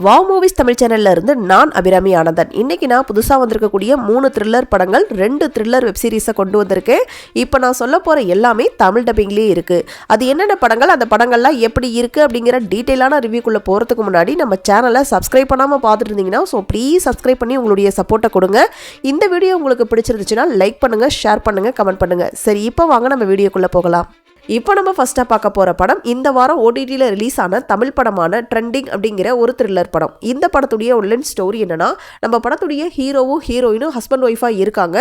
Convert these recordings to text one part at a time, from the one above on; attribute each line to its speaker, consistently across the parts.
Speaker 1: Wow movies Tamil சேனல்ல இருந்து நான் அபிராமி ஆனந்தன். இன்னைக்கு நான் புதுசா வந்திருக்கக்கூடிய 3 த்ரில்லர் படங்கள், 2 த்ரில்லர் வெப் சீரிஸை கொண்டு வந்திருக்கேன். இப்போ நான் சொல்ல போற எல்லாமே தமிழ் டப்பிங்லேயே இருக்கு. அது என்னென்ன படங்கள், அந்த படங்கள்லாம் எப்படி இருக்கு அப்படிங்கிற டீட்டெயிலான ரிவ்யூக்குள்ள போறதுக்கு முன்னாடி நம்ம சேனலை சப்ஸ்கிரைப் பண்ணாம பார்த்துட்டு இருந்தீங்கன்னா ப்ளீஸ் சப்ஸ்கிரைப் பண்ணி உங்களுடைய சப்போர்ட்டை கொடுங்க. இந்த வீடியோ உங்களுக்கு பிடிச்சிருந்துச்சுன்னா லைக் பண்ணுங்க, ஷேர் பண்ணுங்க, கமெண்ட் பண்ணுங்க. சரி, இப்போ வாங்க நம்ம வீடியோக்குள்ள போகலாம். இப்போ நம்ம ஃபர்ஸ்ட்டாக பார்க்க போகிற படம் இந்த வாரம் ஓடிடியில் ரிலீஸ் ஆன தமிழ் படமான ட்ரெண்டிங் அப்படிங்கிற ஒரு த்ரில்லர் படம். இந்த படத்துடைய ஒன்லைன் ஸ்டோரி என்னன்னா, நம்ம படத்துடைய ஹீரோவும் ஹீரோயினும் ஹஸ்பண்ட் ஒய்ஃபாக இருக்காங்க.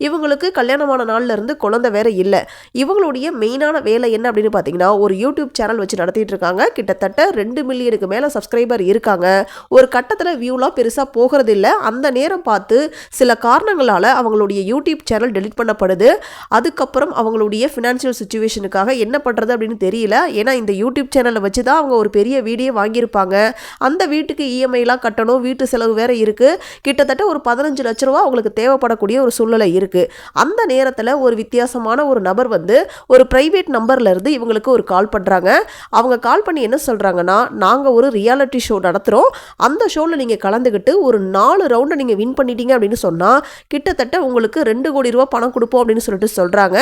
Speaker 1: இவங்களுக்கு கல்யாணமான நாள்லேருந்து குழந்தை வேற இல்லை. இவங்களுடைய மெயினான வேலை என்ன அப்படின்னு பார்த்தீங்கன்னா, ஒரு யூடியூப் சேனல் வச்சு நடத்திட்டு இருக்காங்க. கிட்டத்தட்ட 2 மில்லியனுக்கு மேலே சப்ஸ்கிரைபர் இருக்காங்க. ஒரு கட்டத்தில் வியூலாம் பெருசாக போகிறது இல்லை. அந்த நேரம் பார்த்து சில காரணங்களால் அவங்களுடைய யூடியூப் சேனல் டெலிட் பண்ணப்படுது. அதுக்கப்புறம் அவங்களுடைய ஃபினான்ஷியல் சுச்சுவேஷனுக்காக என்ன பண்ணுறது அப்படின்னு தெரியல. ஏன்னா இந்த யூடியூப் சேனலை வச்சு தான் அவங்க ஒரு பெரிய வீடியோ வாங்கியிருப்பாங்க. அந்த வீட்டுக்கு இஎம்ஐலாம் கட்டணும், வீட்டு செலவு வேற இருக்குது. கிட்டத்தட்ட ஒரு 15 லட்ச ரூபா அவங்களுக்கு தேவைப்படக்கூடிய ஒரு சூழ்நிலை இருக்குது. அந்த நேரத்தில் ஒரு வித்தியாசமான ஒரு நபர் வந்து ஒரு ப்ரைவேட் நம்பர்லேருந்து இவங்களுக்கு ஒரு கால் பண்ணுறாங்க. அவங்க கால் பண்ணி என்ன சொல்கிறாங்கன்னா, நாங்கள் ஒரு ரியாலிட்டி ஷோ நடத்துகிறோம், அந்த ஷோவில் நீங்கள் கலந்துக்கிட்டு ஒரு 4 ரவுண்டை நீங்கள் வின் பண்ணிட்டீங்க அப்படின்னு சொன்னால் கிட்டத்தட்ட உங்களுக்கு 2 கோடி ரூபா பணம் கொடுப்போம் அப்படின்னு சொல்கிறாங்க.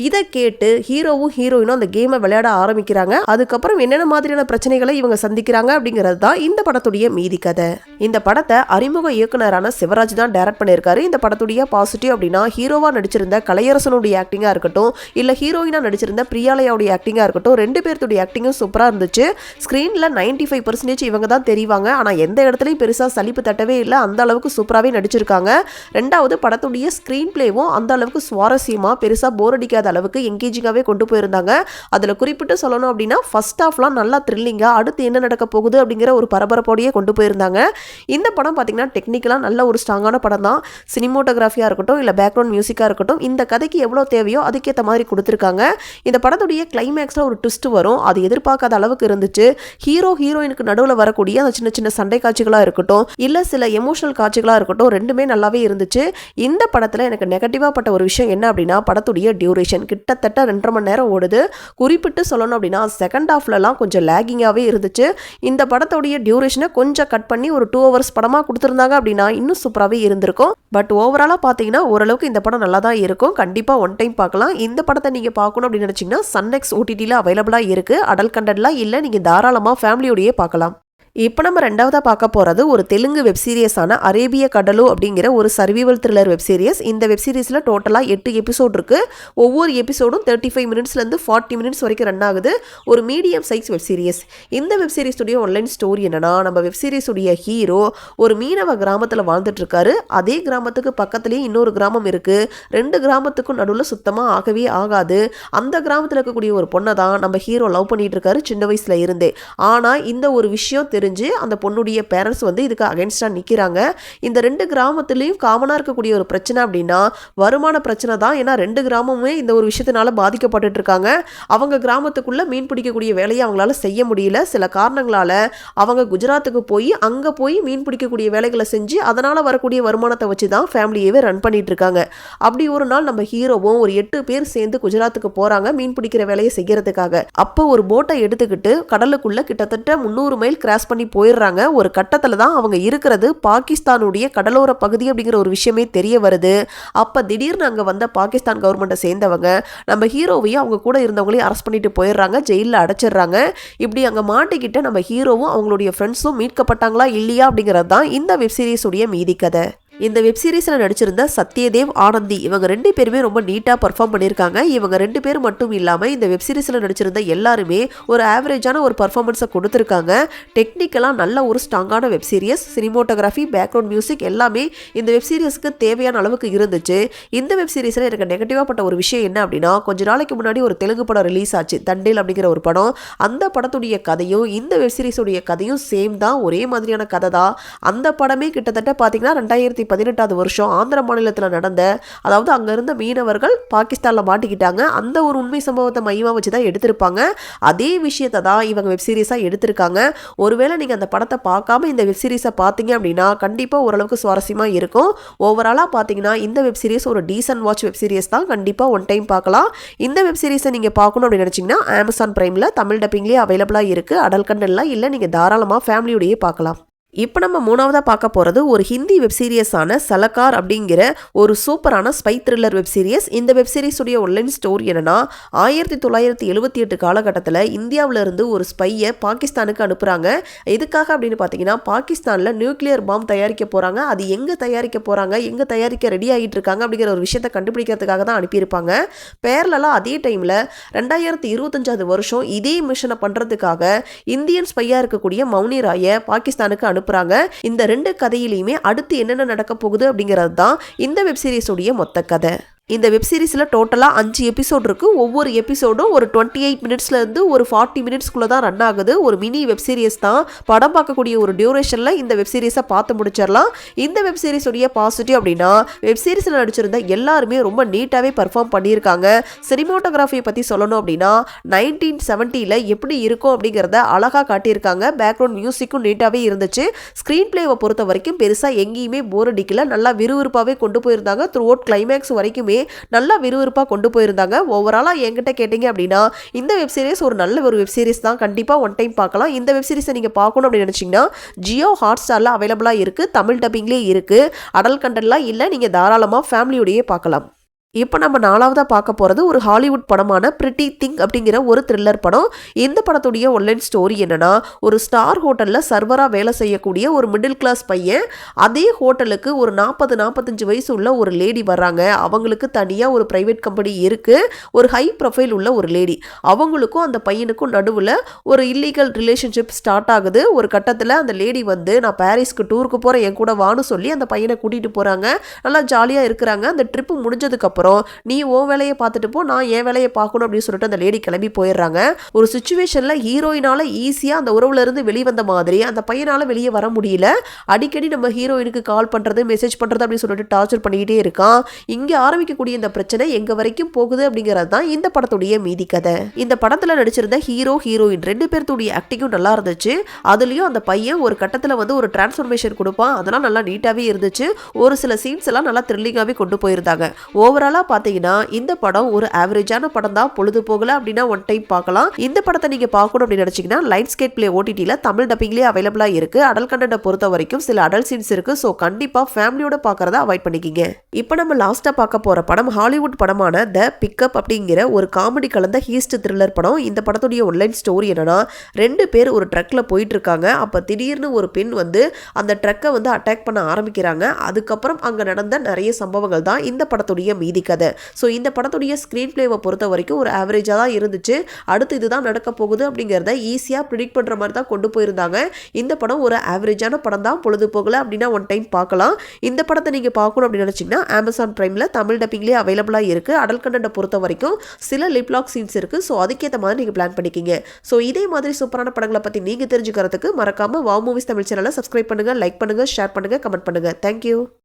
Speaker 1: இதை கேட்டு ஹீரோவும் ஹீரோயினும் அந்த கேமை விளையாட ஆரம்பிக்கிறாங்க. அதுக்கப்புறம் என்னென்ன மாதிரியான பிரச்சனைகளை இவங்க சந்திக்கிறாங்க அப்படிங்கிறது தான் இந்த படத்துடைய மீதி கதை. இந்த படத்தை அறிமுக இயக்குனரான சிவராஜ் தான் டைரக்ட் பண்ணியிருக்காரு. இந்த படத்துடைய பாசிட்டிவ் அப்படின்னா, ஹீரோவா நடிச்சிருந்த கலையரசனுடைய ஆக்டிங்கா இருக்கட்டும், இல்ல ஹீரோயினா நடிச்சிருந்த பிரியாலயாவுடைய ஆக்டிங்கா இருக்கட்டும், 2 பேர்த்துடைய ஆக்டிங்கும் சூப்பரா இருந்துச்சு. ஸ்கிரீன்ல 95% இவங்க தான் தெரிவாங்க. ஆனா எந்த இடத்துலயும் பெருசா சலிப்பு தட்டவே இல்லை. அந்த அளவுக்கு சூப்பராகவே நடிச்சிருக்காங்க. ரெண்டாவது, படத்துடைய ஸ்கிரீன் பிளேவும் அந்த அளவுக்கு சுவாரஸ்யமா, பெருசா போர் அடிக்காத அளவுக்கு என்கேஜிங்காகவே கொண்டு போயிருந்தாங்க. அதில் குறிப்பிட்டு சொல்லணும் அப்படின்னா, ஃபர்ஸ்ட் ஹாஃப்லாம் நல்லா த்ரில்லிங்காக அடுத்து என்ன நடக்க போகுது அப்படிங்கிற ஒரு பரபரப்போடையே கொண்டு போயிருந்தாங்க. இந்த படம் பார்த்தீங்கன்னா டெக்னிக்கலாக நல்ல ஒரு ஸ்ட்ராங்கான படம் தான். சினிமோட்டோகிராஃபியாக இருக்கட்டும், இல்லை பேக்ரவுண்ட் மியூசிக்காக இருக்கட்டும், இந்த கதைக்கு எவ்வளோ தேவையோ அதுக்கேற்ற மாதிரி கொடுத்துருக்காங்க. இந்த படத்துடைய கிளைமேக்ஸில் ஒரு ட்விஸ்ட் வரும். அது எதிர்பார்க்காத அளவுக்கு இருந்துச்சு. ஹீரோ ஹீரோயினுக்கு நடுவில் வரக்கூடிய அந்த சின்ன சின்ன சண்டை காட்சிகளாக இருக்கட்டும், இல்லை சில எமோஷனல் காட்சிகளாக இருக்கட்டும், ரெண்டுமே நல்லாவே இருந்துச்சு. இந்த படத்தில் எனக்கு நெகட்டிவாக பட்ட ஒரு விஷயம் என்ன அப்படின்னா, படத்துடைய டியூரேஷன் கிட்டத்தட்ட 2.5 மணி நேரம் ஓடுது. குறிப்பிட்டு சொல்லணும் அப்படின்னா, செகண்ட் ஹாஃப்லலாம் கொஞ்சம் லேகிங்காகவே இருந்துச்சு. இந்த படத்துடைய டியூரேஷனை கொஞ்சம் கட் பண்ணி ஒரு 2 ஹவர்ஸ் படமாக கொடுத்துருந்தாங்க அப்படின்னா இன்னும் சூப்பராகவே இருந்திருக்கும். பட் ஓவராலாக பார்த்தீங்கன்னா ஓரளவுக்கு இந்த படம் நல்லா தான் இருக்கும். கண்டிப்பாக ஒன் டைம் பார்க்கலாம். இந்த படத்தை நீங்கள் பார்க்கணும் அப்படின்னு நினச்சிங்கன்னா சன்நெக்ஸ் ஓடிடியில் அவைலபிளாக இருக்குது. அடல்ட் கண்டென்ட்லாம் இல்லை, நீங்கள் தாராளமாக ஃபேமிலியோடையே பார்க்கலாம். இப்போ நம்ம ரெண்டாவதாக பார்க்க போகிறது ஒரு தெலுங்கு வெப் சீரியஸான அரேபிய கடலு அப்படிங்கிற ஒரு சர்வைவல் த்ரில்லர் வெப் சீரிஸ். இந்த வெப் சீரிஸில் டோட்டலாக 8 எபிசோட் இருக்குது. ஒவ்வொரு எபிசோடும் 35 மினிட்ஸ்லேருந்து 40 மினிட்ஸ் வரைக்கும் ரன் ஆகுது. ஒரு மீடியம் சைஸ் வெப் சீரிஸ். இந்த வெப் சீரிஸுடைய ஆன்லைன் ஸ்டோரி என்னன்னா, நம்ம வெப் சீரிஸுடைய ஹீரோ ஒரு மீனவ கிராமத்தில் வாழ்ந்துட்டு இருக்காரு. அதே கிராமத்துக்கு பக்கத்துலேயே இன்னொரு கிராமம் இருக்குது. 2 கிராமத்துக்கும் நடுவில் சுத்தமாக ஆகவே ஆகாது. அந்த கிராமத்தில் இருக்கக்கூடிய ஒரு பொண்ணை தான் நம்ம ஹீரோ லவ் பண்ணிட்டு இருக்காரு சின்ன வயசுல இருந்தே. ஆனால் இந்த ஒரு விஷயம் தெரிஞ்சு அந்த பொண்ணுடைய பேரண்ட்ஸ் வந்து இதுக்கு அகைன்ஸ்டாக நிற்கிறாங்க. இந்த 2 கிராமத்துலேயும் காமனாக இருக்கக்கூடிய ஒரு பிரச்சனை அப்படின்னா வருமான பிரச்சனை தான். ஏன்னா 2 கிராமமுமே இந்த ஒரு விஷயத்தினால பாதிக்கப்பட்டு இருக்காங்க. அவங்க கிராமத்துக்குள்ளே மீன் பிடிக்கக்கூடிய வேலையை அவங்களால செய்ய முடியல. சில காரணங்களால் அவங்க குஜராத்துக்கு போய் அங்கே போய் மீன் பிடிக்கக்கூடிய வேலைகளை செஞ்சு அதனால் வரக்கூடிய வருமானத்தை வச்சு தான் ஃபேமிலியவே ரன் பண்ணிட்டு இருக்காங்க. அப்படி ஒரு நாள் நம்ம ஹீரோவும் ஒரு 8 பேர் சேர்ந்து குஜராத்துக்கு போகிறாங்க மீன் பிடிக்கிற வேலையை செய்யறதுக்காக. அப்போ ஒரு போட்டை எடுத்துக்கிட்டு கடலுக்குள்ள கிட்டத்தட்ட 300 மைல் கிராஸ் பண்ணி போயிடுறாங்க. ஒரு கட்டத்தில் தான் அவங்க இருக்கிறது பாகிஸ்தானுடைய கடலோர பகுதி அப்படிங்கிற ஒரு விஷயமே தெரிய வருது. அப்போ திடீர்னு அங்கே வந்த பாகிஸ்தான் கவர்மெண்ட்டை சேர்ந்தவங்க நம்ம ஹீரோவையும் அவங்க கூட இருந்தவங்களையும் அரெஸ்ட் பண்ணிட்டு போயிடுறாங்க, ஜெயிலில் அடைச்சிடுறாங்க. இப்படி அங்கே மாட்டிக்கிட்ட நம்ம ஹீரோவும் அவங்களுடைய ஃப்ரெண்ட்ஸும் மீட்கப்பட்டாங்களா இல்லையா அப்படிங்கிறது தான் இந்த வெப் சீரிஸுடைய மீதி கதை. இந்த வெப் சீரிஸில் நடிச்சிருந்த சத்யதேவ், ஆனந்தி இவங்க 2 பேருமே ரொம்ப நீட்டாக பர்ஃபார்ம் பண்ணியிருக்காங்க. இவங்க 2 பேர் மட்டும் இல்லாமல் இந்த வெப் சீரிஸில் நடிச்சிருந்த எல்லாருமே ஒரு ஆவரேஜான ஒரு பர்ஃபார்மன்ஸை கொடுத்துருக்காங்க. டெக்னிக்கலாக நல்ல ஒரு ஸ்ட்ராங்கான web series. Cinematography, background music எல்லாமே இந்த வெப் சீரிஸுக்கு தேவையான அளவுக்கு இருந்துச்சு. இந்த வெப் சீரிஸில் எனக்கு நெகட்டிவாக பட்ட ஒரு விஷயம் என்ன அப்படின்னா, கொஞ்ச நாளைக்கு முன்னாடி ஒரு தெலுங்கு படம் ரிலீஸ் ஆச்சு, தண்டேல் அப்படிங்கிற ஒரு படம். அந்த படத்துடைய கதையும் இந்த வெப் சீரிஸுடைய கதையும் சேம் தான், ஒரே மாதிரியான கதை தான். அந்த படமே கிட்டத்தட்ட பார்த்தீங்கன்னா 2018 வருஷம் ஆந்திர மாநிலத்தில் நடந்த, அதாவது அங்கே இருந்த மீனவர்கள் பாகிஸ்தானில் மாட்டிக்கிட்டாங்க, அந்த ஒரு உண்மை சம்பவத்தை மையமாக வச்சு தான் எடுத்திருப்பாங்க. அதே விஷயத்தை தான் இவங்க வெப் சீரிஸாக எடுத்திருக்காங்க. ஒருவேளை நீங்கள் அந்த படத்தை பார்க்காம இந்த வெப் சீரிஸை பார்த்தீங்க அப்படின்னா கண்டிப்பாக ஓரளவுக்கு சுவாரஸ்யமாக இருக்கும். ஓவராலாக பார்த்தீங்கன்னா இந்த வெப் சீரிஸ் ஒரு டீசன்ட் வாட்ச் வெப் சீரிஸ் தான். கண்டிப்பாக ஒன் டைம் பார்க்கலாம். இந்த வெப் சீரிஸை நீங்கள் பார்க்கணும் அப்படின்னு நினச்சிங்கன்னா அமேசான் பிரைமில் தமிழ் டப்பிங்லேயே அவைலபிளாக இருக்குது. அடல்ட் கண்டென்ட்லாம் இல்லை, நீங்கள் தாராளமாக ஃபேமிலியோடையே பார்க்கலாம். இப்போ நம்ம மூணாவதாக பார்க்க போகிறது ஒரு ஹிந்தி வெப் சீரியஸான சலக்கார் அப்படிங்கிற ஒரு சூப்பரான ஸ்பை த்ரில்லர் வெப் சீரிஸ். இந்த வெப் சீரிஸுடைய ஒன்லைன் ஸ்டோரி என்னன்னா, 1978 காலகட்டத்தில் இந்தியாவிலிருந்து ஒரு ஸ்பையை பாகிஸ்தானுக்கு அனுப்புகிறாங்க. எதுக்காக அப்படின்னு பார்த்தீங்கன்னா, பாகிஸ்தானில் நியூக்ளியர் பாம் தயாரிக்க போகிறாங்க. அது எங்கே தயாரிக்க போகிறாங்க, எங்கே தயாரிக்க ரெடி ஆகிட்டு இருக்காங்க அப்படிங்கிற ஒரு விஷயத்தை கண்டுபிடிக்கிறதுக்காக தான் அனுப்பியிருப்பாங்க. பேரலாம் அதே டைமில் 2025 வருஷம் இதே மிஷனை பண்ணுறதுக்காக இந்தியன் ஸ்பையாக இருக்கக்கூடிய மௌனி ராயை பாகிஸ்தானுக்கு அனுப்புறாங்க. இந்த ரெண்டு கதையிலையுமே அடுத்து என்னென்ன நடக்க போகுது அப்படிங்கிறது தான் இந்த வெப் சீரிஸோடைய மொத்த கதை. இந்த வெப் சீரிஸில் டோட்டலாக 5 எபிசோட் இருக்குது. ஒவ்வொரு எபிசோடும் ஒரு 28 மினிட்ஸ்லேருந்து ஒரு 40 மினிட்ஸ்க்குள்ளே தான் ரன் ஆகுது. ஒரு மினி வெப் சீரிஸ் தான். படம் பார்க்கக்கூடிய ஒரு டியூரேஷனில் இந்த வெப் சீரிஸை பார்த்து முடிச்சிடலாம். இந்த வெப் சீரிஸுடைய பாசிட்டிவ் அப்படின்னா, வெப் சீரிஸில் நடிச்சிருந்த எல்லாருமே ரொம்ப நீட்டாகவே பர்ஃபார்ம் பண்ணியிருக்காங்க. சினிமாட்டோகிராஃபியை பற்றி சொல்லணும் அப்படின்னா, 1970ல் எப்படி இருக்கும் அப்படிங்கிறத அழகாக காட்டியிருக்காங்க. பேக்ரவுண்ட் மியூசிக்கும் நீட்டாகவே இருந்துச்சு. ஸ்க்ரீன் பிளேவை பொறுத்த வரைக்கும் பெருசாக எங்கேயுமே போர் அடிக்கல. நல்லா விறுவிறுப்பாகவே கொண்டு போயிருந்தாங்க. த்ரூ அவுட் கிளைமேக்ஸ் வரைக்குமே நல்லா விறுவிறுப்பாக கொண்டு போயிருந்தாங்க. ஓவராலாக என்கிட்ட கேட்டிங்க அப்படின்னா, இந்த வெப் சீரிஸ் ஒரு நல்ல ஒரு வெப் சீரிஸ் தான். கண்டிப்பாக ஒன் டைம் பார்க்கலாம். இந்த வெப் சீரிஸை நீங்கள் பார்க்கணும் அப்படின்னு நினச்சிங்கன்னா, ஜியோ ஹாட்ஸ்டாரில் அவைலபிளாக இருக்குது. தமிழ் டப்பிங்லேயே இருக்குது. அடல்ட் கண்டென்ட்லாம் இல்லை. நீங்கள் தாராளமாக ஃபேமிலியோடையே பார்க்கலாம். இப்போ நம்ம நாலாவதாக பார்க்க போகிறது ஒரு ஹாலிவுட் படமான பிரிட்டி திங் அப்படிங்கிற ஒரு த்ரில்லர் படம். இந்த படத்துடைய ஒன்லைன் ஸ்டோரி என்னன்னா, ஒரு ஸ்டார் ஹோட்டலில் சர்வராக வேலை செய்யக்கூடிய ஒரு மிடில் கிளாஸ் பையன் அதே ஹோட்டலுக்கு ஒரு 40-45 வயசு உள்ள ஒரு லேடி வர்றாங்க. அவங்களுக்கு தனியாக ஒரு ப்ரைவேட் கம்பெனி இருக்குது. ஒரு ஹை ப்ரொஃபைல் உள்ள ஒரு லேடி. அவங்களுக்கும் அந்த பையனுக்கும் நடுவில் ஒரு இல்லீகல் ரிலேஷன்ஷிப் ஸ்டார்ட் ஆகுது. ஒரு கட்டத்தில் அந்த லேடி வந்து, நான் பாரிஸ்க்கு டூருக்கு போகிறேன், என் கூட வான்னு சொல்லி அந்த பையனை கூட்டிகிட்டு போகிறாங்க. நல்லா ஜாலியாக இருக்கிறாங்க. அந்த ட்ரிப்பு முடிஞ்சதுக்கப்புறம், நீ உன் வேலையை பார்த்துட்டு போ, நான் என் வேலையை பார்க்கணும் அப்படின்னு சொல்லிட்டு அந்த லேடி கிளம்பி போயிடுறாங்க. ஒரு சுச்சுவேஷன்ல ஹீரோயினால ஈஸியா அந்த உறவுல இருந்து வெளிவந்த மாதிரி அந்த பையனால வெளியே வர முடியல. அடிக்கடி நம்ம ஹீரோயினுக்கு கால் பண்றது, மெசேஜ் பண்றது அப்படின்னு சொல்லிட்டு டார்ச்சர் பண்ணிக்கிட்டே இருக்கான். இங்க ஆரம்பிக்கக்கூடிய இந்த பிரச்சனை எங்க வரைக்கும் போகுது அப்படிங்கிறது தான் இந்த படத்துடைய மீதி கதை. இந்த படத்துல நடிச்சிருந்த ஹீரோ ஹீரோயின் 2 பேர்த்துடைய ஆக்டிங்கும் நல்லா இருந்துச்சு. அதுலயும் அந்த பையன் ஒரு கட்டத்துல வந்து ஒரு டிரான்ஸ்ஃபர்மேஷன் கொடுப்பான். அதெல்லாம் நல்லா நீட்டாவே இருந்துச்சு. ஒரு சில சீன்ஸ் எல்லாம் நல்லா த்ரில்லிங்காவே கொண்டு போயிருந்தாங்க. ஓவராலா பார்த்தீங்கன்னா இந்த படம் ஒரு ஆவரேஜான படம் தான். பொழுது போகல அப்படின்னா ஒன் டைம் பார்க்கலாம். இந்த படத்தை நீங்க பார்க்கணும் அப்படின்னு நினைச்சீங்கன்னா, லைட் ஸ்கேட் பிளே ஓடிடியில் தமிழ் டப்பிங்லேயே அவைலபிளாக இருக்கு. அடல்ட் கண்டென்ட்டை பொறுத்த வரைக்கும் சில அடல்ட் சீன்ஸ் இருக்கு. ஸோ கண்டிப்பா ஃபேமிலியோட பார்க்கறத அவாய்ட் பண்ணிக்கிங்க. இப்போ நம்ம லாஸ்ட்டாக பார்க்க போற படம் ஹாலிவுட் படமான த பிக்கப் அப்படிங்கிற ஒரு காமெடி கலந்த ஹீஸ்ட் த்ரில்லர் படம். இந்த படத்துடைய ஒன்லைன் ஸ்டோரி என்னன்னா, 2 பேர் ஒரு ட்ரக்ல போயிட்டு இருக்காங்க. அப்போ திடீர்னு ஒரு பெண் வந்து அந்த ட்ரக்கை வந்து அட்டாக் பண்ண ஆரம்பிக்கிறாங்க. அதுக்கப்புறம் அங்கே நடந்த நிறைய சம்பவங்கள் தான் இந்த படத்துடைய மீதி கதை. ஸோ இந்த படத்துடைய ஸ்க்ரீன் பிளேவை பொறுத்த வரைக்கும் ஒரு ஆவரேஜாக தான் இருந்துச்சு. அடுத்து இதுதான் நடக்க போகுது அப்படிங்கிறத ஈஸியாக ப்ரிடிக்ட் பண்ணுற மாதிரி தான் கொண்டு போயிருந்தாங்க. இந்த படம் ஒரு ஆவரேஜான படம் தான். பொழுது போகல அப்படின்னா ஒன் டைம் பார்க்கலாம். இந்த படத்தை நீங்கள் பார்க்கணும் அப்படின்னு நினச்சிங்கன்னா, அமேசான் பிரைமில் தமிழ் டப்பிங்லேயே அவைலபிளாக இருக்குது. அடல்ட் கண்டென்ட்டை பொறுத்த வரைக்கும் சில லிப்லாக் சீன்ஸ் இருக்குது. ஸோ அதுக்கேற்ற மாதிரி நீங்கள் பிளான் பண்ணிக்கிங்க. ஸோ இதே மாதிரி சூப்பரான படங்களை பற்றி நீங்கள் தெரிஞ்சுக்கிறதுக்கு மறக்காமல் வாவ் மூவிஸ் தமிழ் சேனலை சப்ஸ்கிரைப் பண்ணுங்கள், லைக் பண்ணுங்கள், ஷேர் பண்ணுங்கள், கமெண்ட் பண்ணுங்கள். தேங்க்யூ.